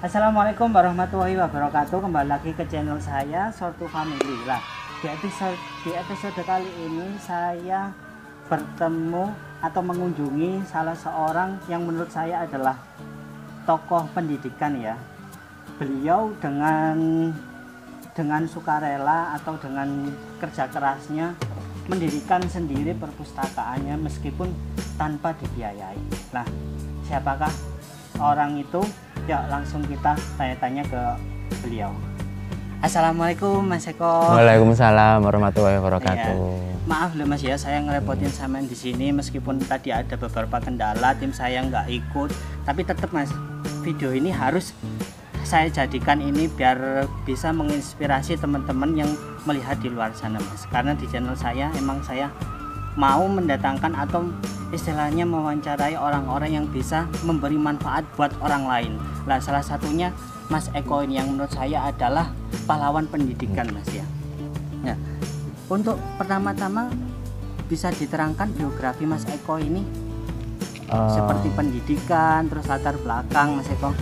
Assalamualaikum warahmatullahi wabarakatuh. Kembali lagi ke channel saya Sortu Family. Lah, di episode kali ini saya bertemu atau mengunjungi salah seorang yang menurut saya adalah tokoh pendidikan ya. Beliau dengan sukarela atau dengan kerja kerasnya mendirikan sendiri perpustakaannya meskipun tanpa dibiayai. Nah, siapakah orang itu? Ya, langsung kita tanya-tanya ke beliau. Assalamualaikum Mas Eko. Waalaikumsalam warahmatullahi wabarakatuh. Ya, maaf loh Mas ya, saya ngerepotin sampean di sini meskipun tadi ada beberapa kendala, tim saya nggak ikut, tapi tetap Mas, video ini harus saya jadikan ini biar bisa menginspirasi teman-teman yang melihat di luar sana Mas. Karena di channel saya emang saya mau mendatangkan atau istilahnya mewawancarai orang-orang yang bisa memberi manfaat buat orang lain. Nah, salah satunya Mas Eko ini yang menurut saya adalah pahlawan pendidikan Mas ya. Nah, untuk pertama-tama bisa diterangkan biografi Mas Eko ini seperti pendidikan, terus latar belakang Mas Eko.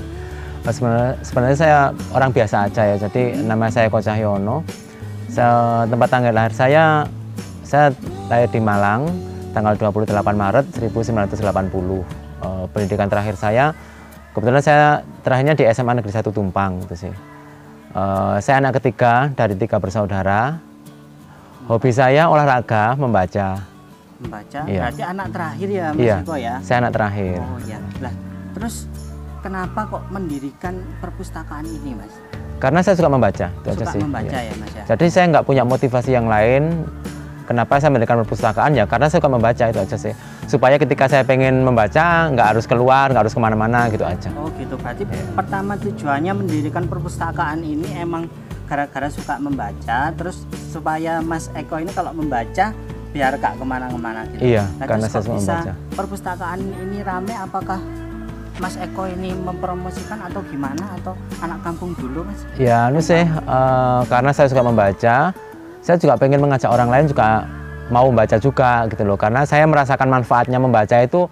Sebenarnya saya orang biasa aja ya. Jadi nama saya Eko Cahyono. Tempat tanggal lahir saya lahir di Malang tanggal 28 Maret 1980. Pendidikan terakhir saya kebetulan saya terakhirnya di SMA Negeri 1 Tumpang itu sih. Saya anak ketiga dari 3 bersaudara. Hobi saya olahraga, membaca. Membaca? Iya. Berarti anak terakhir ya Mas Iya, Eko ya? saya anak terakhir. Oh ya. Lah, terus kenapa kok mendirikan perpustakaan ini Mas? Karena saya suka membaca, itu aja Suka sih. membaca Iya. ya Mas ya? Jadi saya nggak punya motivasi yang lain. Kenapa saya mendirikan perpustakaan ya? Karena saya suka membaca, itu aja sih. Supaya ketika saya pengen membaca, nggak harus keluar, nggak harus kemana-mana, gitu aja. Oh gitu, berarti pertama tujuannya mendirikan perpustakaan ini emang gara-gara suka membaca, terus supaya Mas Eko ini kalau membaca biar gak kemana-mana gitu. Iya, Nah, karena terus saya kok suka bisa membaca. perpustakaan ini rame, apakah Mas Eko ini mempromosikan atau gimana, atau anak kampung dulu Mas? Ya, karena saya suka membaca, saya juga pengen mengajak orang lain juga mau membaca juga gitu loh. Karena saya merasakan manfaatnya membaca itu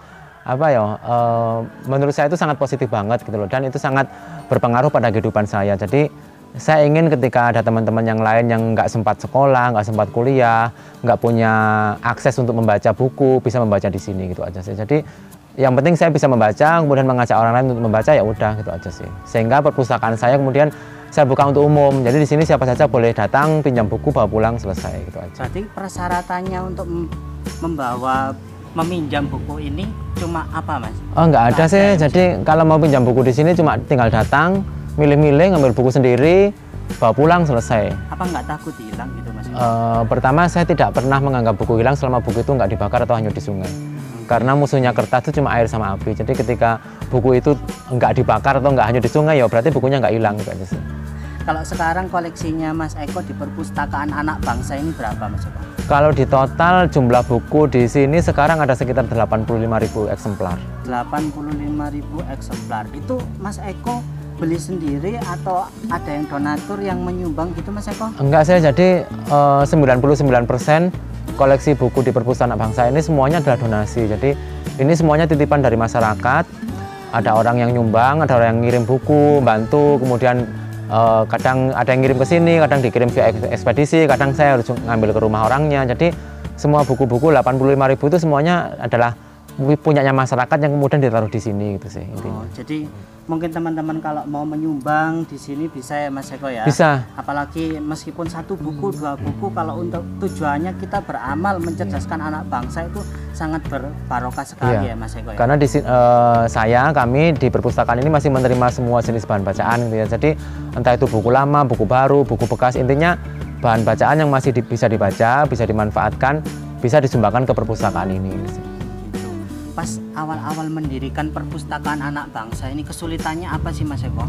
menurut saya itu sangat positif banget gitu loh, dan itu sangat berpengaruh pada kehidupan saya. Jadi saya ingin ketika ada teman-teman yang lain yang nggak sempat sekolah, nggak sempat kuliah, nggak punya akses untuk membaca buku, bisa membaca di sini gitu aja sih. Jadi yang penting saya bisa membaca, kemudian mengajak orang lain untuk membaca, ya udah gitu aja sih. Sehingga perpustakaan saya kemudian saya buka untuk umum. Jadi di sini siapa saja boleh datang, pinjam buku, bawa pulang, selesai gitu aja. Berarti persyaratannya untuk meminjam buku ini cuma apa Mas? Oh, nggak ada sih. Jadi kalau mau pinjam buku di sini cuma tinggal datang, milih-milih, ngambil buku sendiri, bawa pulang, selesai. Apa nggak takut hilang gitu Mas? Pertama, saya tidak pernah menganggap buku hilang selama buku itu nggak dibakar atau hanyut di sungai. Karena musuhnya kertas itu cuma air sama api. Jadi ketika buku itu nggak dibakar atau nggak hanyut di sungai, ya berarti bukunya nggak hilang gitu aja sih. Kalau sekarang koleksinya Mas Eko di perpustakaan anak bangsa ini berapa Mas Eko? Kalau di total jumlah buku di sini sekarang ada sekitar 85.000 eksemplar. 85.000 eksemplar. Itu Mas Eko beli sendiri atau ada yang donatur yang menyumbang gitu Mas Eko? Enggak, saya jadi 99% koleksi buku di perpustakaan anak bangsa ini semuanya adalah donasi. Jadi ini semuanya titipan dari masyarakat. Ada orang yang nyumbang, ada orang yang ngirim buku, bantu, kemudian kadang ada yang ngirim ke sini, kadang dikirim via ekspedisi, kadang saya harus ngambil ke rumah orangnya. Jadi semua buku-buku 85.000 itu semuanya adalah punyanya masyarakat yang kemudian ditaruh di sini gitu sih intinya. Jadi mungkin teman-teman kalau mau menyumbang di sini bisa ya Mas Eko ya? Bisa. Apalagi meskipun 1 buku, 2 buku, kalau untuk tujuannya kita beramal mencerdaskan anak bangsa itu sangat berbarokah sekali ya Mas Eko ya? Karena kami di perpustakaan ini masih menerima semua jenis bahan bacaan gitu ya. Jadi entah itu buku lama, buku baru, buku bekas, intinya bahan bacaan yang masih bisa dibaca, bisa dimanfaatkan, bisa disumbangkan ke perpustakaan ini gitu. Pas awal-awal mendirikan perpustakaan anak bangsa ini kesulitannya apa sih Mas Eko?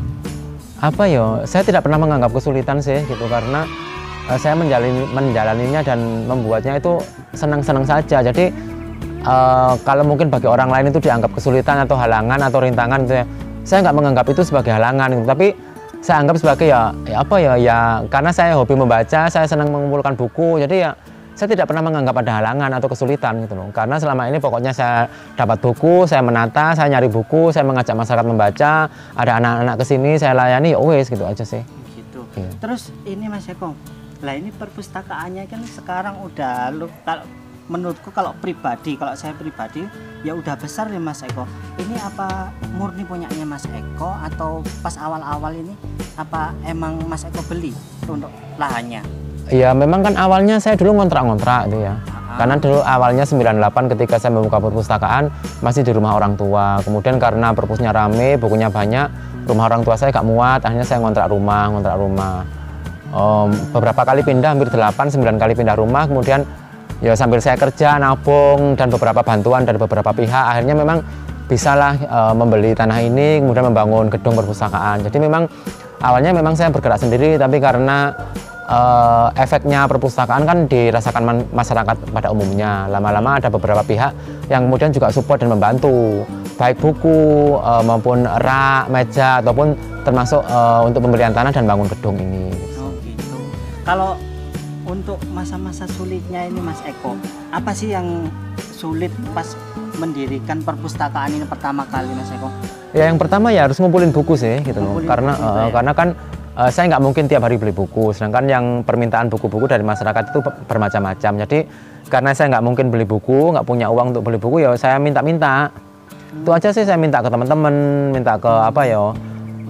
Apa ya? Saya tidak pernah menganggap kesulitan sih gitu, karena saya menjalaninya dan membuatnya itu senang-senang saja. Jadi kalau mungkin bagi orang lain itu dianggap kesulitan atau halangan atau rintangan gitu ya, saya nggak menganggap itu sebagai halangan gitu. Tapi saya anggap sebagai ya karena saya hobi membaca, saya senang mengumpulkan buku, jadi ya saya tidak pernah menganggap ada halangan atau kesulitan gitu loh. Karena selama ini pokoknya saya dapat buku, saya menata, saya nyari buku, saya mengajak masyarakat membaca, ada anak-anak kesini, saya layani, ya wes gitu aja sih. Gitu. Iya. Terus ini Mas Eko, lah ini perpustakaannya kan sekarang udah kalau menurutku kalau saya pribadi ya udah besar ya Mas Eko. Ini apa murni punyanya Mas Eko atau pas awal-awal ini apa emang Mas Eko beli untuk lahannya? Ya memang kan awalnya saya dulu ngontrak-ngontrak itu ya. Karena dulu awalnya 98 ketika saya membuka perpustakaan masih di rumah orang tua. Kemudian karena perpusnya rame, bukunya banyak, rumah orang tua saya gak muat, akhirnya saya ngontrak rumah. Beberapa kali pindah, hampir 8-9 kali pindah rumah. Kemudian ya sambil saya kerja, nabung, dan beberapa bantuan dari beberapa pihak, akhirnya memang bisalah membeli tanah ini, kemudian membangun gedung perpustakaan. Jadi memang awalnya memang saya bergerak sendiri, tapi karena efeknya perpustakaan kan dirasakan masyarakat pada umumnya. Lama-lama ada beberapa pihak yang kemudian juga support dan membantu, baik buku maupun rak, meja, ataupun termasuk untuk pembelian tanah dan bangun gedung ini. Oh gitu. Kalau untuk masa-masa sulitnya ini Mas Eko, apa sih yang sulit pas mendirikan perpustakaan ini pertama kali Mas Eko? Ya yang pertama ya harus ngumpulin buku sih gitu loh. Karena kan saya nggak mungkin tiap hari beli buku, sedangkan yang permintaan buku-buku dari masyarakat itu bermacam-macam. Jadi karena saya nggak mungkin beli buku, nggak punya uang untuk beli buku, ya saya minta-minta. Itu aja sih, saya minta ke teman-teman, minta ke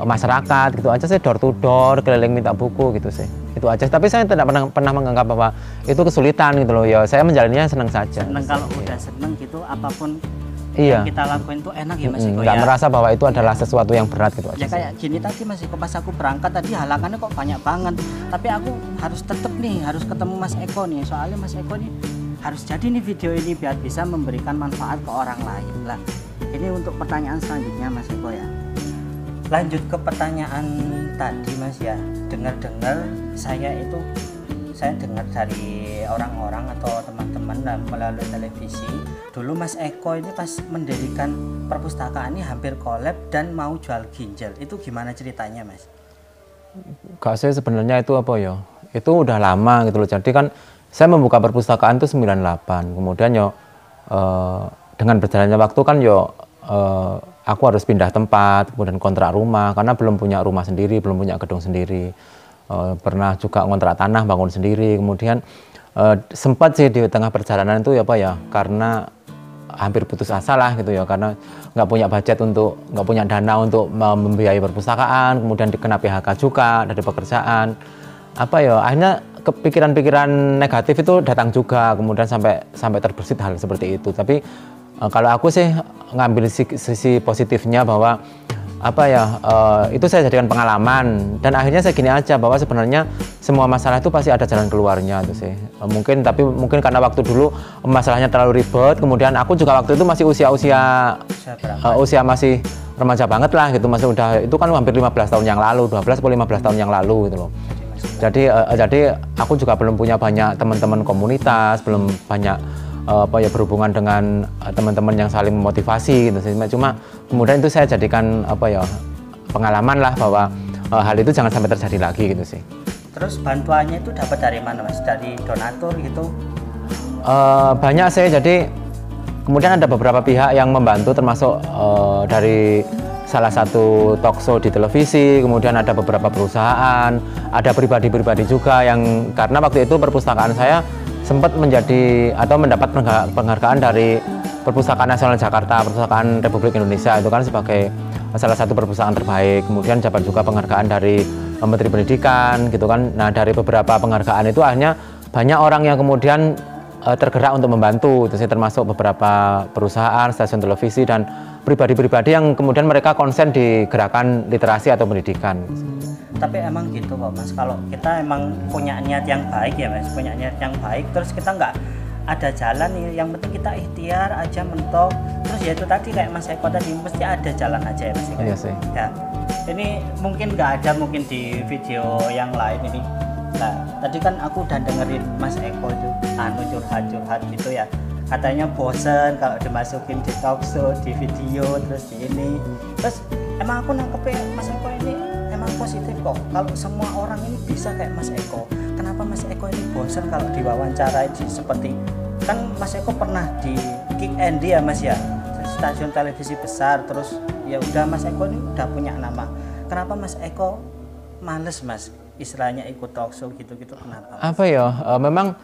masyarakat, gitu aja sih, door to door, keliling minta buku gitu sih. Itu aja. Tapi saya tidak pernah menganggap bahwa itu kesulitan gitu loh. Ya saya menjalaninya senang saja. Senang, kalau udah senang gitu apapun iya, yang kita lakuin tuh enak ya Mas Eko. Nggak merasa bahwa itu adalah sesuatu yang berat gitu aja. Ya kayak gini tadi Mas Eko, pas aku berangkat tadi halangannya kok banyak banget. Tapi aku harus tetap nih, harus ketemu Mas Eko nih. Soalnya Mas Eko nih harus jadi nih video ini biar bisa memberikan manfaat ke orang lain lah. Ini untuk pertanyaan selanjutnya Mas Eko ya. Lanjut ke pertanyaan tadi Mas ya. Dengar-dengar saya dengar dari orang-orang atau teman-teman melalui televisi, dulu Mas Eko ini pas mendirikan perpustakaan ini hampir collab dan mau jual ginjal. Itu gimana ceritanya Mas? Gak sih sebenarnya itu apa ya? Itu udah lama gitu loh. Jadi kan saya membuka perpustakaan itu 98. Kemudian dengan berjalannya waktu kan aku harus pindah tempat, kemudian kontrak rumah karena belum punya rumah sendiri, belum punya gedung sendiri. Pernah juga ngontrak tanah, bangun sendiri. Kemudian sempat sih di tengah perjalanan itu karena hampir putus asa lah gitu ya, karena nggak punya budget nggak punya dana untuk membiayai perpustakaan, kemudian dikena PHK juga dari pekerjaan. Akhirnya kepikiran-pikiran negatif itu datang juga, kemudian sampai terbersit hal seperti itu. Tapi kalau aku sih ngambil sisi positifnya bahwa itu saya jadikan pengalaman, dan akhirnya saya gini aja bahwa sebenarnya semua masalah itu pasti ada jalan keluarnya tuh sih. Mungkin karena waktu dulu masalahnya terlalu ribet, kemudian aku juga waktu itu masih usia masih remaja banget lah gitu, itu kan hampir 15 tahun yang lalu, 12 atau 15 tahun yang lalu gitu loh. Jadi aku juga belum punya banyak teman-teman komunitas, belum banyak berhubungan dengan teman-teman yang saling memotivasi gitu sih. Cuma kemudian itu saya jadikan pengalaman lah bahwa hal itu jangan sampai terjadi lagi gitu sih. Terus bantuannya itu dapat dari mana Mas? Dari donatur gitu? Banyak sih. Jadi kemudian ada beberapa pihak yang membantu, termasuk dari salah satu talk show di televisi, kemudian ada beberapa perusahaan, ada pribadi-pribadi juga yang karena waktu itu perpustakaan saya sempat mendapat penghargaan dari Perpustakaan Nasional Jakarta, Perpustakaan Republik Indonesia itu kan sebagai salah satu perpustakaan terbaik. Kemudian dapat juga penghargaan dari Menteri Pendidikan gitu kan. Nah, dari beberapa penghargaan itu akhirnya banyak orang yang kemudian tergerak untuk membantu, itu sih, termasuk beberapa perusahaan, stasiun televisi, dan pribadi-pribadi yang kemudian mereka konsen di gerakan literasi atau pendidikan. Tapi emang gitu kok Mas, kalau kita emang punya niat yang baik ya Mas, punya niat yang baik, terus kita nggak ada jalan nih, yang penting kita ikhtiar aja, mentok, terus ya itu tadi kayak Mas Eko tadi, mesti ada jalan aja ya Mas. Iya sih. Ya, ini mungkin nggak ada mungkin di video yang lain ini. Nah, tadi kan aku udah dengerin Mas Eko itu curhat gitu ya. katanya bosen kalau dimasukin di talk show, di video, terus di ini. Terus emang aku nangkepnya Mas Eko ini emang positif kok. Kalau semua orang ini bisa kayak Mas Eko, kenapa Mas Eko ini bosen kalau diwawancarai seperti, kan Mas Eko pernah di Kick Andy ya Mas ya, stasiun televisi besar, terus ya udah Mas Eko ini udah punya nama. Kenapa Mas Eko males Mas istilahnya ikut talk show gitu-gitu, kenapa Mas? Apa ya, memang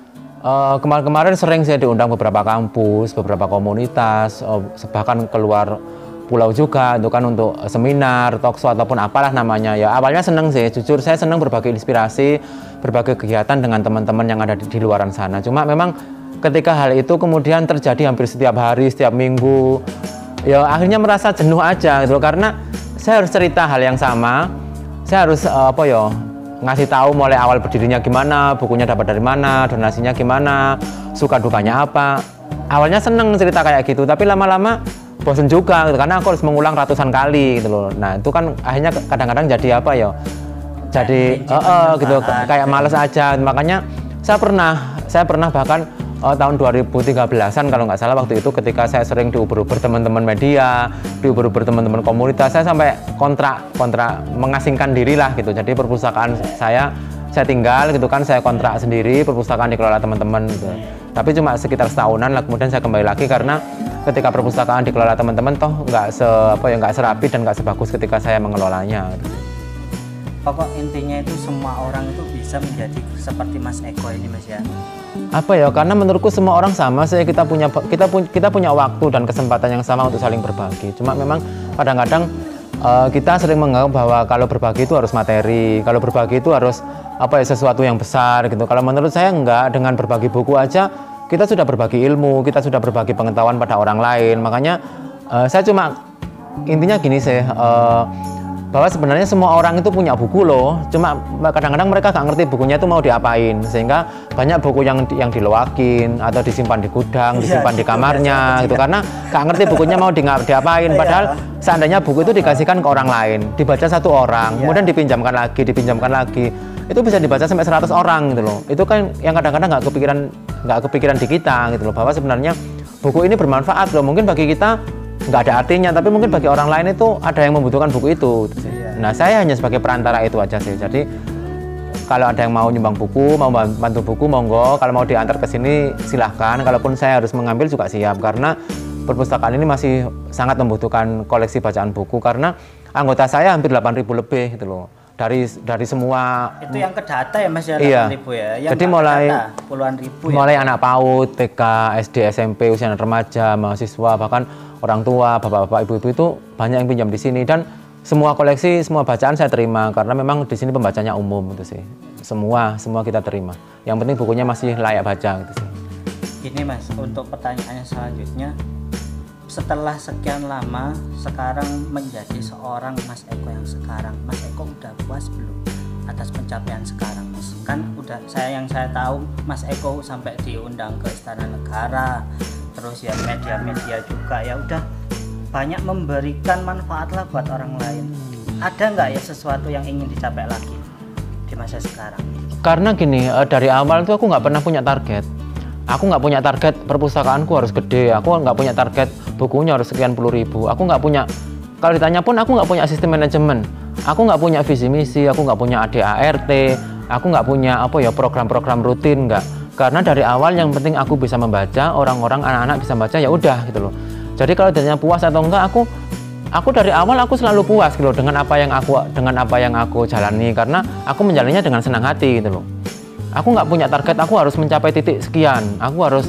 kemarin-kemarin sering saya diundang beberapa kampus, beberapa komunitas, bahkan keluar pulau juga itu kan untuk seminar, talk show ataupun apalah namanya. Ya awalnya seneng sih, jujur saya seneng berbagi inspirasi, berbagai kegiatan dengan teman-teman yang ada di luaran sana. Cuma memang ketika hal itu kemudian terjadi hampir setiap hari, setiap minggu, ya akhirnya merasa jenuh aja gitu, karena saya harus cerita hal yang sama, saya harus ngasih tahu mulai awal berdirinya gimana, bukunya dapat dari mana, donasinya gimana, suka dukanya apa. Awalnya seneng cerita kayak gitu, tapi lama-lama bosen juga gitu, karena aku harus mengulang ratusan kali gitu loh. Nah itu kan akhirnya kadang-kadang jadi jadi gitu kayak males aja. Makanya saya pernah bahkan tahun 2013an kalau nggak salah, waktu itu ketika saya sering diuber-uber teman-teman media, diuber-uber teman-teman komunitas, saya sampai kontrak mengasingkan diri lah gitu. Jadi perpustakaan saya tinggal gitu kan, saya kontrak sendiri, perpustakaan dikelola teman-teman gitu. Tapi cuma sekitar setahunan lah, kemudian saya kembali lagi karena ketika perpustakaan dikelola teman-teman toh nggak serapi dan nggak sebagus ketika saya mengelolanya gitu. Pokok intinya itu semua orang itu bisa menjadi seperti Mas Eko ini Mas ya. Karena menurutku semua orang sama sih, kita punya waktu dan kesempatan yang sama untuk saling berbagi. Cuma memang kadang-kadang kita sering menganggap bahwa kalau berbagi itu harus materi, kalau berbagi itu harus sesuatu yang besar gitu. Kalau menurut saya enggak, dengan berbagi buku aja kita sudah berbagi ilmu, kita sudah berbagi pengetahuan pada orang lain. Makanya saya cuma intinya gini sih, bahwa sebenarnya semua orang itu punya buku loh, cuma kadang-kadang mereka nggak ngerti bukunya itu mau diapain, sehingga banyak buku yang diloakin atau disimpan di gudang, disimpan di kamarnya gitu, karena nggak ngerti bukunya mau diapain. Padahal seandainya buku itu dikasihkan ke orang lain, dibaca satu orang, kemudian dipinjamkan lagi, itu bisa dibaca sampai 100 orang gitu loh. Itu kan yang kadang-kadang nggak kepikiran di kita gitu loh, bahwa sebenarnya buku ini bermanfaat loh. Mungkin bagi kita nggak ada artinya, tapi mungkin bagi orang lain itu ada yang membutuhkan buku itu. Nah saya hanya sebagai perantara itu aja sih. Jadi kalau ada yang mau nyumbang buku, mau bantu buku, monggo. Kalau mau diantar ke sini silahkan. Kalaupun saya harus mengambil juga siap, karena perpustakaan ini masih sangat membutuhkan koleksi bacaan buku, karena anggota saya hampir 8.000 lebih gitu loh. Dari semua itu yang kedata ya Mas ya, 8.000 ya. Yang jadi mulai puluhan ribu mulai anak PAUD, TK, SD, SMP, usia remaja, mahasiswa, bahkan orang tua, bapak-bapak, ibu-ibu itu banyak yang pinjam di sini. Dan semua koleksi, semua bacaan saya terima, karena memang di sini pembacanya umum gitu sih. Semua kita terima. Yang penting bukunya masih layak baca gitu sih. Gini Mas, untuk pertanyaannya selanjutnya, setelah sekian lama sekarang menjadi seorang Mas Eko yang sekarang, Mas Eko udah puas belum atas pencapaian sekarang Mas? Kan udah yang saya tahu Mas Eko sampai diundang ke Istana Negara, terus ya media-media juga, ya udah banyak memberikan manfaat lah buat orang lain. Ada nggak ya sesuatu yang ingin dicapai lagi di masa sekarang? Karena gini, dari awal tuh aku nggak pernah punya target. Aku nggak punya target perpustakaanku harus gede, aku nggak punya target bukunya harus sekian puluh ribu. Aku nggak punya, kalau ditanya pun aku nggak punya sistem manajemen. Aku nggak punya visi misi, aku nggak punya ADART, aku nggak punya program-program rutin, nggak. Karena dari awal yang penting aku bisa membaca, orang-orang anak-anak bisa baca, ya udah gitu loh. Jadi kalau ditanya puas atau enggak, aku dari awal aku selalu puas gitu loh dengan apa yang aku jalani, karena aku menjalaninya dengan senang hati gitu loh. Aku nggak punya target, aku harus mencapai titik sekian, aku harus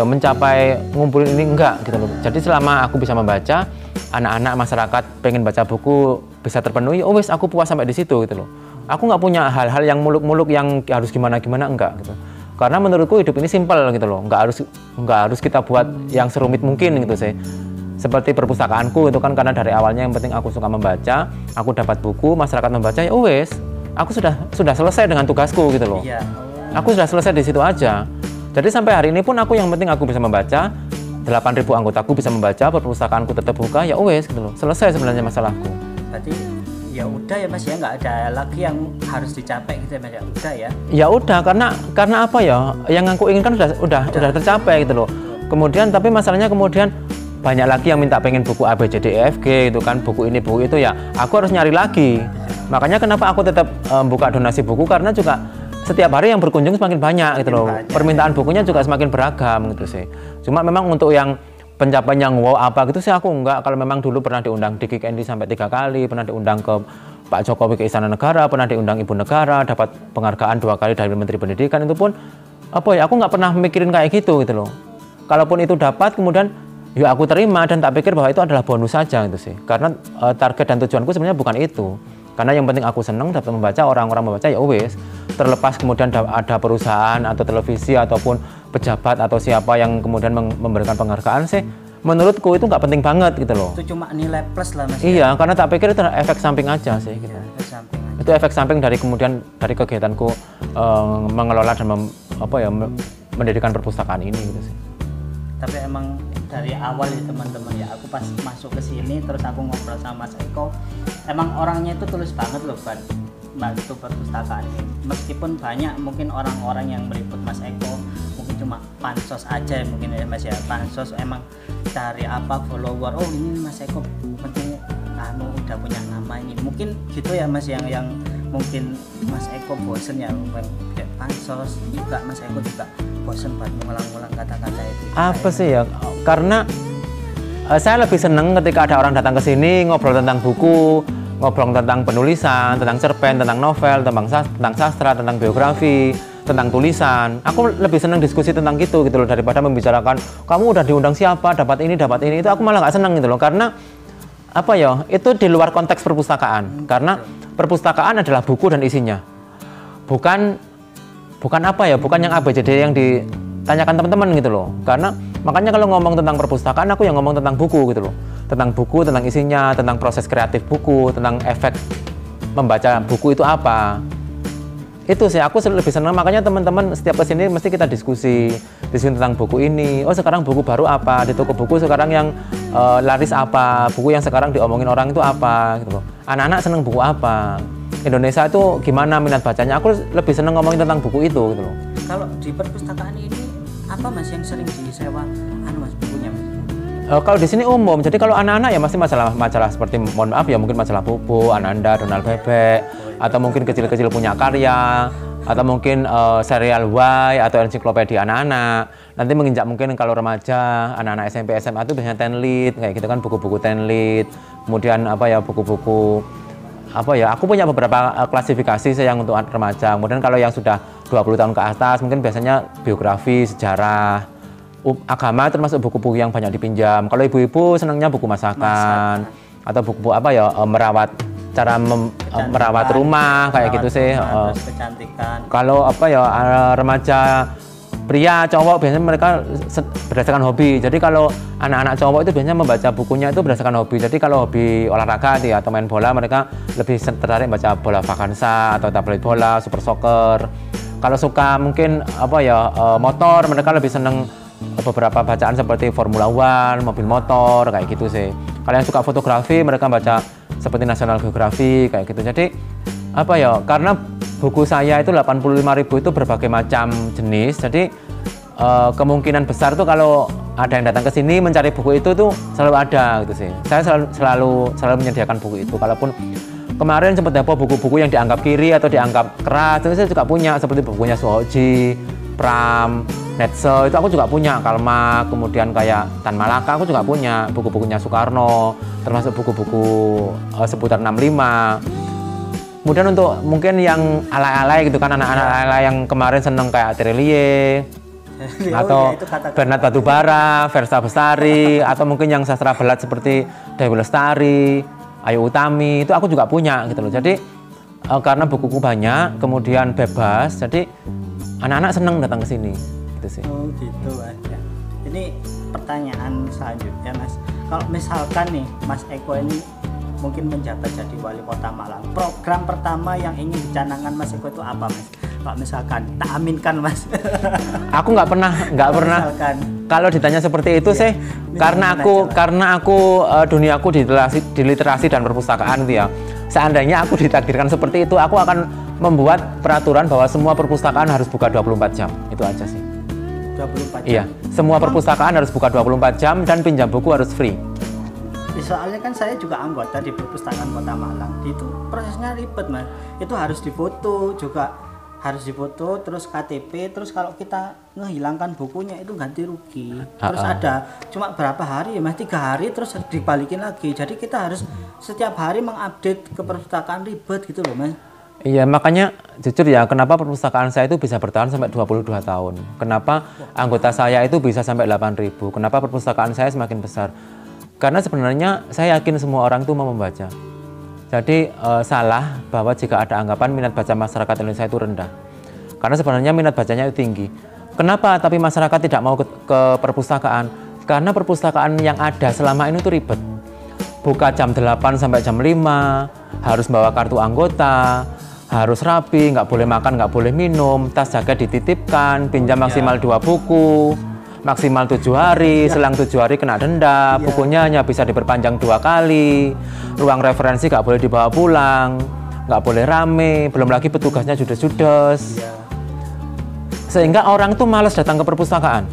mencapai ngumpulin ini, enggak gitu loh. Jadi selama aku bisa membaca, anak-anak masyarakat pengen baca buku bisa terpenuhi, oh wes aku puas sampai di situ gitu loh. Aku nggak punya hal-hal yang muluk-muluk yang harus gimana-gimana, enggak gitu. Karena menurutku hidup ini simpel gitu loh, nggak harus kita buat yang serumit mungkin gitu sih. Seperti perpustakaanku itu kan, karena dari awalnya yang penting aku suka membaca, aku dapat buku, masyarakat membaca, ya wes, aku sudah selesai dengan tugasku gitu loh. Iya. Aku sudah selesai di situ aja. Jadi sampai hari ini pun aku yang penting aku bisa membaca, 8.000 anggotaku bisa membaca, perpustakaanku tetap buka, ya wes gitu loh. Selesai sebenarnya masalahku. Berarti ya udah ya Mas ya, nggak ada lagi yang harus dicapai gitu ya Mas ya, udah ya. Ya udah, karena apa ya, yang aku inginkan udah tercapai gitu loh. Kemudian tapi masalahnya kemudian banyak lagi yang minta pengen buku A, B, C, D, E, F, G itu kan, buku ini, buku itu, ya aku harus nyari lagi. Makanya kenapa aku tetap buka donasi buku, karena juga setiap hari yang berkunjung semakin banyak gitu loh. Permintaan bukunya juga semakin beragam gitu sih. Cuma memang untuk yang pencapaian yang wow apa gitu sih aku enggak. Kalau memang dulu pernah diundang di Kick Andy sampai 3 kali, pernah diundang ke Pak Jokowi ke Istana Negara, pernah diundang Ibu Negara, dapat penghargaan 2 kali dari Menteri Pendidikan, itu pun apa ya, aku nggak pernah mikirin kayak gitu loh. Kalaupun itu dapat kemudian ya aku terima dan tak pikir bahwa itu adalah bonus saja gitu sih. Karena target dan tujuanku sebenarnya bukan itu. Karena yang penting aku seneng dapat membaca, orang-orang membaca, ya wes. Terlepas kemudian ada perusahaan atau televisi ataupun pejabat atau siapa yang kemudian memberikan penghargaan sih, menurutku itu nggak penting banget gitu loh. Itu cuma nilai plus lah Mas. Iya, karena tak pikir itu efek samping aja sih gitu. Ya, efek samping aja. Itu efek samping dari kemudian dari kegiatanku mengelola dan mendirikan perpustakaan ini gitu sih. Tapi emang dari awal ya teman-teman ya, aku pas masuk ke sini terus aku ngobrol sama Mas Eko, emang orangnya itu tulus banget loh buat bantu perpustakaan ini. Meskipun banyak mungkin orang-orang yang meliput Mas Eko mungkin cuma pansos aja mungkin ya Mas ya, pansos emang cari apa follower, oh ini Mas Eko penting udah punya nama ini, mungkin gitu ya Mas, yang mungkin Mas Eko bosen ya pansos juga, Mas Eko juga bosen buat mengulang-ulang kata-kata itu. Apa sih ya, karena saya lebih seneng ketika ada orang datang ke sini ngobrol tentang buku, ngobrol tentang penulisan, tentang cerpen, tentang novel, tentang sastra, tentang biografi, tentang tulisan. Aku lebih senang diskusi tentang gitu loh, daripada membicarakan kamu udah diundang siapa, dapat ini, itu aku malah nggak seneng gitu loh. Karena apa ya, itu di luar konteks perpustakaan. Karena perpustakaan adalah buku dan isinya, bukan apa ya, bukan yang ABCD yang ditanyakan teman-teman gitu loh. Karena makanya kalau ngomong tentang perpustakaan, aku yang ngomong tentang buku gitu loh, tentang buku, tentang isinya, tentang proses kreatif buku, tentang efek membaca buku itu apa. Itu sih aku lebih senang. Makanya teman-teman setiap kesini mesti kita diskusi tentang buku ini. Oh sekarang buku baru apa di toko buku, sekarang yang laris apa, buku yang sekarang diomongin orang itu apa gitu loh. Anak-anak seneng buku apa, Indonesia itu gimana minat bacanya. Aku lebih seneng ngomongin tentang buku itu gitu loh. Kalau di perpustakaan ini apa Mas yang sering disewa Mas bukunya Mas? Kalau di sini umum, jadi kalau anak-anak ya masih masalah seperti, mohon maaf ya, mungkin masalah buku, Ananda, Donald Bebek, atau mungkin kecil-kecil punya karya, atau mungkin serial Y atau ensiklopedia anak-anak. Nanti menginjak mungkin kalau remaja, anak-anak SMP, SMA itu biasanya 10 lit, kayak gitu kan, buku-buku 10 lit. Kemudian apa ya, buku-buku apa ya, aku punya beberapa klasifikasi yang untuk remaja. Kemudian kalau yang sudah 20 tahun ke atas, mungkin biasanya biografi, sejarah, agama, termasuk buku-buku yang banyak dipinjam. Kalau ibu-ibu senangnya buku masakan atau buku-buku apa ya, merawat rumah kayak gitu sih. Kalau apa ya, remaja pria cowok biasanya mereka berdasarkan hobi. Jadi kalau anak-anak cowok itu biasanya membaca bukunya itu berdasarkan hobi. Jadi kalau hobi olahraga atau main bola, mereka lebih tertarik baca bola Vakansa atau tabloid bola, super soccer. Kalau suka mungkin apa ya, motor, mereka lebih seneng beberapa bacaan seperti Formula One, mobil motor, kayak gitu sih. Kalau yang suka fotografi, mereka baca seperti National Geographic, kayak gitu. Jadi apa ya, karena buku saya itu 85.000 itu berbagai macam jenis. Jadi kemungkinan besar tuh kalau ada yang datang ke sini mencari buku itu tuh selalu ada gitu sih. Saya selalu menyediakan buku itu. Kalaupun kemarin sempat dapat buku-buku yang dianggap kiri atau dianggap keras, itu saya juga punya, seperti bukunya Suhoji, Pram, Netze, itu aku juga punya. Kalma, kemudian kayak Tan Malaka aku juga punya, buku-bukunya Soekarno, termasuk buku-buku seputar 65. Kemudian untuk mungkin yang alay-alay gitu kan, anak-anak alay yang kemarin seneng kayak Terelie atau Bernard Batubara, Versa Bestari, atau mungkin yang sastra belat seperti Dewi Lestari, Ayu Utami, itu aku juga punya gitu loh. Jadi karena bukuku banyak, kemudian bebas, jadi anak-anak seneng datang ke sini gitu sih. Oh gitu Mas. Ini pertanyaan selanjutnya Mas, kalau misalkan nih Mas Eko ini mungkin menjabat jadi wali kota Malang, program pertama yang ingin dicanangkan Mas Eko itu apa Mas? Kalau misalkan tak aminkan Mas. Aku nggak pernah kalau ditanya seperti itu sih, karena aku duniaku di literasi dan perpustakaan itu ya. Seandainya aku ditakdirkan seperti itu, aku akan membuat peraturan bahwa semua perpustakaan harus buka 24 jam. Itu aja sih. 24 jam. Iya, semua perpustakaan harus buka 24 jam dan pinjam buku harus free. Soalnya kan saya juga anggota di Perpustakaan Kota Malang. Itu prosesnya ribet, Mas. Itu harus difoto juga, harus difoto, terus KTP, terus kalau kita ngehilangkan bukunya itu ganti rugi. Terus ada cuma berapa hari ya, Mas? 3 hari terus dibalikin lagi. Jadi kita harus setiap hari mengupdate ke perpustakaan, ribet gitu loh, Mas. Iya, makanya jujur ya, kenapa perpustakaan saya itu bisa bertahan sampai 22 tahun. Kenapa anggota saya itu bisa sampai 8.000. Kenapa perpustakaan saya semakin besar. Karena sebenarnya saya yakin semua orang itu mau membaca. Jadi salah bahwa jika ada anggapan minat baca masyarakat Indonesia itu rendah. Karena sebenarnya minat bacanya itu tinggi. Kenapa tapi masyarakat tidak mau ke perpustakaan? Karena perpustakaan yang ada selama ini itu ribet. Buka jam 8 sampai jam 5, harus bawa kartu anggota, harus rapi, nggak boleh makan, nggak boleh minum, tas jaket dititipkan, pinjam maksimal 2 buku. Maksimal 7 hari, selang 7 hari kena denda, bukunya hanya bisa diperpanjang 2 kali, ruang referensi nggak boleh dibawa pulang, nggak boleh rame, belum lagi petugasnya judes-judes. Sehingga orang tuh malas datang ke perpustakaan.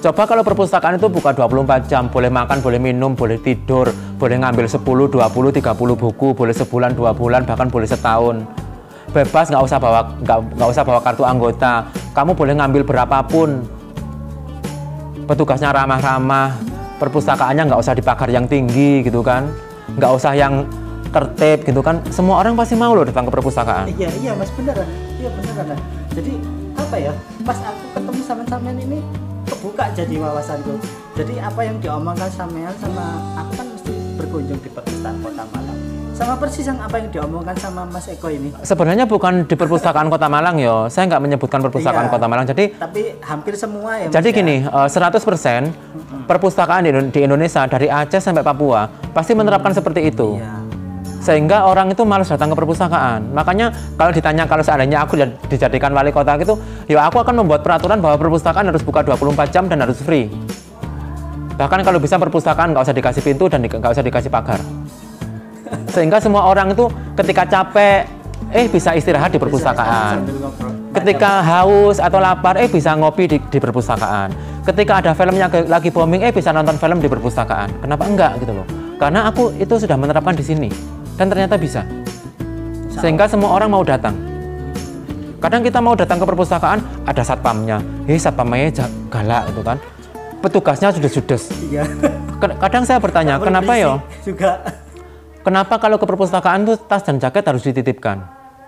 Coba kalau perpustakaan itu buka 24 jam, boleh makan, boleh minum, boleh tidur, boleh ngambil 10, 20, 30 buku, boleh sebulan, 2 bulan, bahkan boleh setahun. Bebas, nggak usah bawa kartu anggota, kamu boleh ngambil berapapun. Petugasnya ramah-ramah, perpustakaannya nggak usah di pagar yang tinggi gitu kan, nggak usah yang tertib gitu kan, semua orang pasti mau loh datang ke perpustakaan. Iya Mas, beneran, iya beneran. Jadi apa ya, pas aku ketemu sampean ini kebuka jadi wawasanku. Jadi apa yang diomongkan sampean sama aku kan mesti berkunjung di Perpustakaan Kota Malang. Sama persis yang apa yang diomongkan sama Mas Eko ini. Sebenarnya bukan di Perpustakaan Kota Malang yo, saya nggak menyebutkan Perpustakaan Kota Malang. Jadi tapi hampir semua ya. Jadi gini, 100% perpustakaan di Indonesia dari Aceh sampai Papua pasti menerapkan seperti itu. Sehingga orang itu malas datang ke perpustakaan. Makanya kalau ditanya kalau seandainya aku dijadikan wali kota gitu, ya aku akan membuat peraturan bahwa perpustakaan harus buka 24 jam dan harus free. Bahkan kalau bisa perpustakaan nggak usah dikasih pintu dan nggak usah dikasih pagar. Sehingga semua orang itu ketika capek, bisa istirahat di perpustakaan. Ketika haus atau lapar, bisa ngopi di perpustakaan. Ketika ada filmnya lagi booming, bisa nonton film di perpustakaan. Kenapa enggak gitu loh? Karena aku itu sudah menerapkan di sini. Dan ternyata bisa. Sehingga semua orang mau datang. Kadang kita mau datang ke perpustakaan, ada satpamnya. Satpamnya galak gitu kan. Petugasnya judes-judes. Iya. Kadang saya bertanya, kenapa ya? Kenapa kalau ke perpustakaan tuh tas dan jaket harus dititipkan?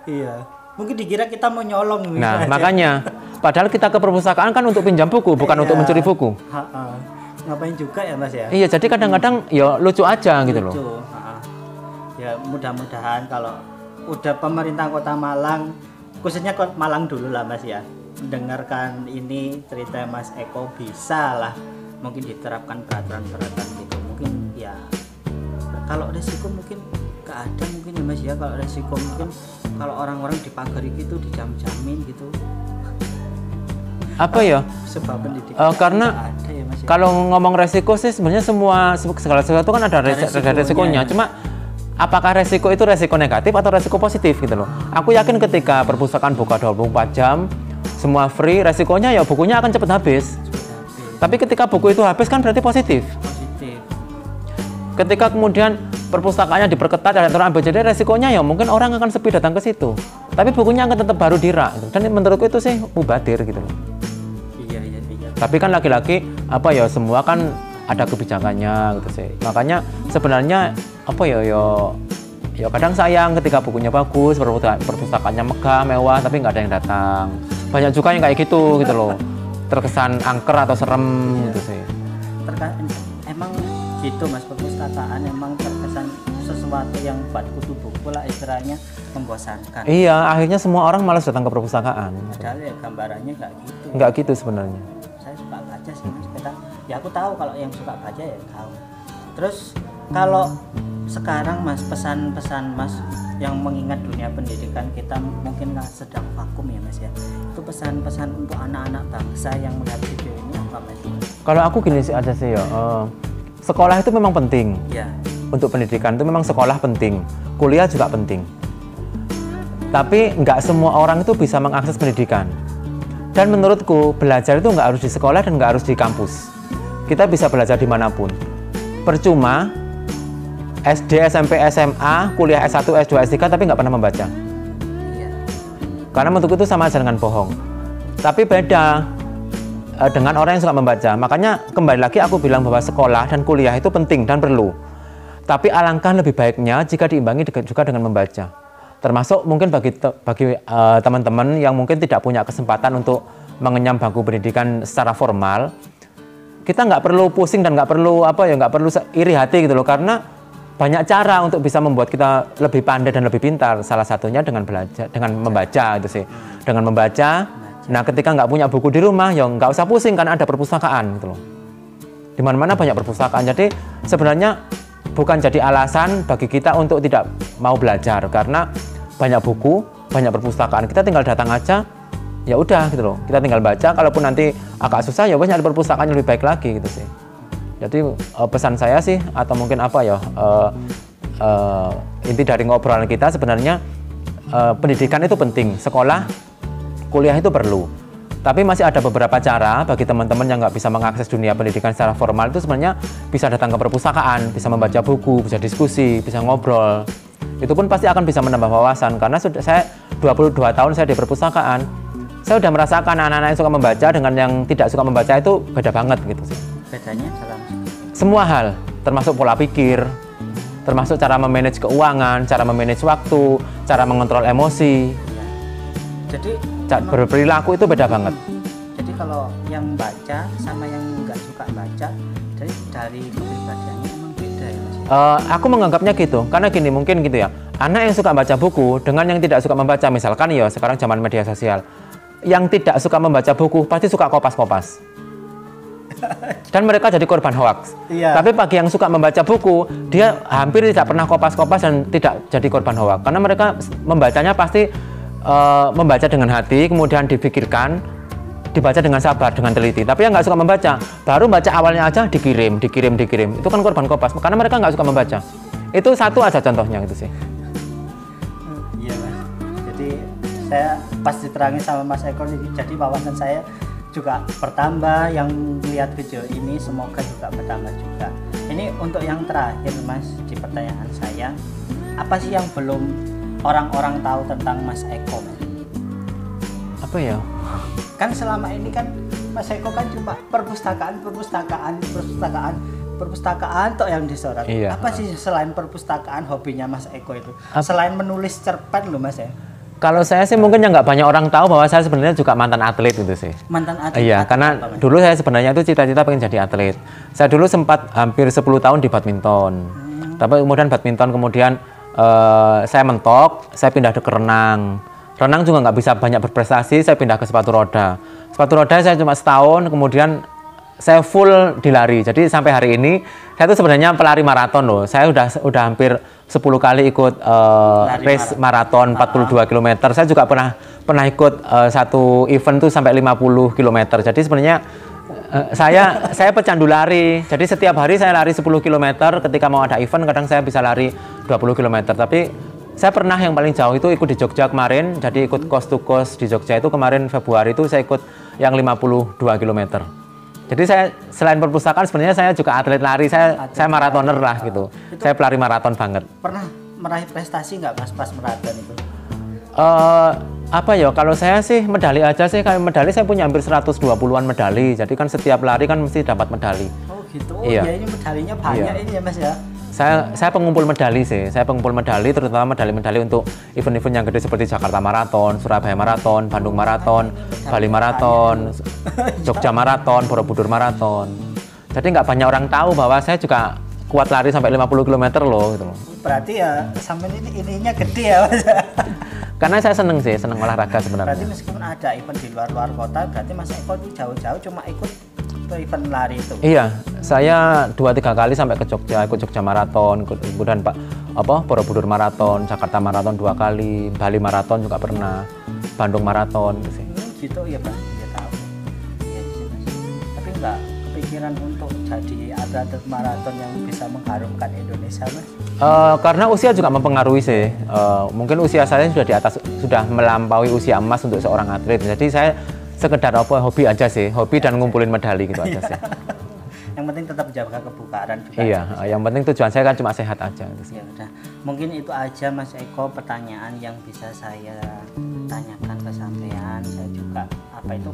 Iya. Mungkin dikira kita mau nyolong. Nah, makanya. Padahal kita ke perpustakaan kan untuk pinjam buku, bukan untuk mencuri buku. Ngapain juga ya Mas ya? Iya, jadi kadang-kadang ya lucu aja gitu loh. Lucu. Ya mudah-mudahan kalau udah pemerintah Kota Malang, khususnya Kota Malang dulu lah Mas ya, mendengarkan ini cerita Mas Eko, bisa lah mungkin diterapkan peraturan-peraturan gitu. Mungkin ya kalau resiko mungkin gak ada mungkin ya Mas ya, kalau resiko mungkin kalau orang-orang dipagari gitu dijam-jamin gitu. Apa ya? Sebab pendidikan karena ada ya Mas ya. Kalau ngomong resiko sih sebenarnya segala sesuatu kan ada resikonya. Cuma apakah resiko itu resiko negatif atau resiko positif gitu loh. Aku yakin ketika perpustakaan buka 24 jam, semua free, resikonya ya bukunya akan cepat habis. Tapi ketika buku itu habis kan berarti positif. Ketika kemudian perpustakaannya diperketat dan aturan ABCD, resikonya ya mungkin orang akan sepi datang ke situ. Tapi bukunya akan tetap baru dirak gitu. Dan menurutku itu sih mubadir gitu loh. Iya. Tapi kan laki-laki apa ya semua kan ada kebijakannya gitu sih. Makanya sebenarnya apa ya kadang sayang ketika bukunya bagus, perpustakaannya megah, mewah, tapi nggak ada yang datang. Banyak juga yang kayak gitu loh. Terkesan angker atau serem gitu sih. Emang gitu Mas, perpustakaan emang terkesan sesuatu yang buat kutu buku lah istilahnya, membosankan. Iya, akhirnya semua orang malas datang ke perpustakaan. Padahal ya gambarannya nggak gitu. Nggak gitu sebenarnya. Saya suka baca sih Mas, ya aku tahu kalau yang suka baca ya tahu. Terus kalau sekarang Mas, pesan-pesan Mas yang mengingat dunia pendidikan kita mungkin sedang vakum ya Mas ya, itu pesan-pesan untuk anak-anak bangsa yang melihat video ini apa Mas? Kalau aku gini sih aja sih ya, sekolah itu memang penting ya. Untuk pendidikan itu memang sekolah penting, kuliah juga penting, tapi nggak semua orang itu bisa mengakses pendidikan. Dan menurutku belajar itu nggak harus di sekolah dan nggak harus di kampus. Kita bisa belajar dimanapun. Percuma SD, SMP, SMA, kuliah S1, S2, S3 tapi nggak pernah membaca. Karena menurutku itu sama aja dengan bohong. Tapi beda dengan orang yang suka membaca. Makanya kembali lagi aku bilang bahwa sekolah dan kuliah itu penting dan perlu. Tapi alangkah lebih baiknya jika diimbangi juga dengan membaca. Termasuk mungkin bagi teman-teman yang mungkin tidak punya kesempatan untuk mengenyam bangku pendidikan secara formal, kita nggak perlu pusing dan nggak perlu iri hati gitu loh, karena banyak cara untuk bisa membuat kita lebih pandai dan lebih pintar. Salah satunya dengan belajar, dengan membaca itu sih. Dengan membaca. Nah, ketika nggak punya buku di rumah, ya nggak usah pusing karena ada perpustakaan gitu loh. Di mana-mana banyak perpustakaan. Jadi sebenarnya bukan jadi alasan bagi kita untuk tidak mau belajar, karena banyak buku, banyak perpustakaan. Kita tinggal datang aja, ya udah gitu loh. Kita tinggal baca. Kalaupun nanti agak susah, ya wes nyari perpustakaan yang lebih baik lagi gitu sih. Jadi pesan saya sih, atau mungkin inti dari ngobrolan kita sebenarnya pendidikan itu penting, sekolah, kuliah itu perlu. Tapi masih ada beberapa cara bagi teman-teman yang nggak bisa mengakses dunia pendidikan secara formal, itu sebenarnya bisa datang ke perpustakaan, bisa membaca buku, bisa diskusi, bisa ngobrol. Itu pun pasti akan bisa menambah wawasan, karena saya 22 tahun saya di perpustakaan, saya udah merasakan anak-anak yang suka membaca dengan yang tidak suka membaca itu beda banget gitu sih. Bedanya dalam semua hal, termasuk pola pikir, termasuk cara memanage keuangan, cara memanage waktu, cara mengontrol emosi. Jadi berperilaku itu beda banget. Jadi kalau yang baca sama yang nggak suka baca, jadi dari kepribadiannya memang beda ya Mas? Aku menganggapnya gitu, karena gini mungkin gitu ya. Anak yang suka baca buku dengan yang tidak suka membaca, misalkan ya sekarang zaman media sosial, yang tidak suka membaca buku pasti suka kopas-kopas. Dan mereka jadi korban hoaks. Iya. Tapi bagi yang suka membaca buku, dia hampir tidak pernah kopas-kopas dan tidak jadi korban hoaks. Karena mereka membacanya pasti membaca dengan hati, kemudian dipikirkan, dibaca dengan sabar, dengan teliti. Tapi yang nggak suka membaca, baru baca awalnya aja dikirim. Itu kan korban kopas, karena mereka nggak suka membaca. Itu satu aja contohnya gitu sih. Iya Mas. Jadi saya pas diterangin sama Mas Eko, jadi wawasan saya juga bertambah. Yang lihat video ini semoga juga bertambah juga. Ini untuk yang terakhir Mas, di pertanyaan saya, apa sih yang belum orang-orang tahu tentang Mas Eko Mas? Apa ya? Kan selama ini kan Mas Eko kan cuma perpustakaan toh yang disorot. Iya. Apa sih selain perpustakaan hobinya Mas Eko itu? Selain menulis cerpen loh Mas ya? Kalau saya sih mungkin yang nggak banyak orang tahu bahwa saya sebenarnya juga mantan atlet gitu sih. Mantan atlet? Iya, karena dulu saya sebenarnya itu cita-cita pengen jadi atlet. Saya dulu sempat hampir 10 tahun di badminton. Tapi kemudian badminton saya mentok, saya pindah ke renang. Renang juga nggak bisa banyak berprestasi, saya pindah ke sepatu roda. Sepatu roda saya cuma setahun, kemudian saya full di lari. Jadi sampai hari ini saya tuh sebenarnya pelari maraton loh. Saya udah hampir 10 kali ikut race maraton 42 km. Saya juga pernah ikut satu event tuh sampai 50 km. Jadi sebenarnya saya pecandu lari. Jadi setiap hari saya lari 10 km. Ketika mau ada event kadang saya bisa lari 20 km. Tapi saya pernah yang paling jauh itu ikut di Jogja kemarin. Jadi ikut coast to coast di Jogja itu kemarin Februari itu saya ikut yang 52 km. Jadi saya selain perpustakaan sebenarnya saya juga atlet lari, saya maratoner lah gitu. Saya pelari maraton banget. Pernah meraih prestasi nggak Mas pas maraton itu? Kalau saya sih medali aja sih, kayak medali saya punya hampir 120-an medali. Jadi kan setiap lari kan mesti dapat medali. Oh gitu. Oh iya. Ya ini medalinya banyak ini ya Mas ya. Saya pengumpul medali sih. Saya pengumpul medali, terutama medali-medali untuk event-event yang gede seperti Jakarta Marathon, Surabaya Marathon, Bandung Marathon, Bali Marathon, Jogja Marathon, Borobudur Marathon. Jadi nggak banyak orang tahu bahwa saya juga kuat lari sampai 50 km loh gitu. Berarti ya sampai ininya gede ya Mas. Karena saya seneng olahraga sebenarnya. Berarti meskipun ada event di luar kota, berarti Mas Eko itu jauh-jauh cuma ikut event lari itu? Iya, saya 2-3 kali sampai ke Jogja, ikut Jogja Marathon, kemudian Borobudur Marathon, Jakarta Marathon 2 kali, Bali Marathon juga pernah, Bandung Marathon gitu sih. Gitu ya Pak, ya tahu. Iya sih Mas. Tapi nggak kepikiran untuk jadi atlet maraton yang bisa mengharumkan Indonesia Mas? Karena usia juga mempengaruhi sih. Mungkin usia saya sudah melampaui usia emas untuk seorang atlet. Jadi saya sekedar apa hobi aja sih, hobi dan ngumpulin medali gitu aja sih. Yang penting tetap jaga kebugaran juga. Iya, yang penting tujuan saya kan cuma sehat aja gitu. Ya udah, mungkin itu aja Mas Eko pertanyaan yang bisa saya tanyakan ke sampean. Saya juga apa itu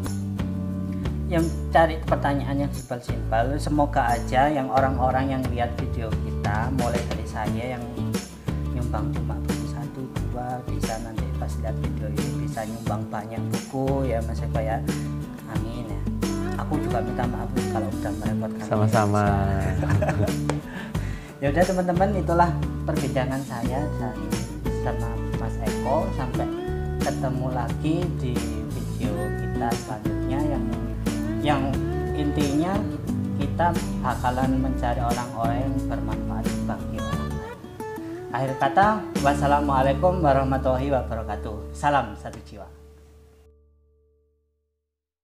yang cari pertanyaan yang simpel-simpel. Semoga aja yang orang-orang yang lihat video kita, mulai dari saya yang nyumbang cuma buku 1, 2, bisa nanti pas lihat video ini bisa nyumbang banyak buku ya Mas Eko ya. Amin ya. Aku juga minta maaf kalau udah merepotkan. Sama-sama. Ya udah teman-teman, itulah perbincangan saya sama Mas Eko. Sampai ketemu lagi di video kita selanjutnya yang intinya kita bakalan mencari orang-orang yang bermanfaat bagi orang lain. Akhir kata, wassalamualaikum warahmatullahi wabarakatuh. Salam satu jiwa.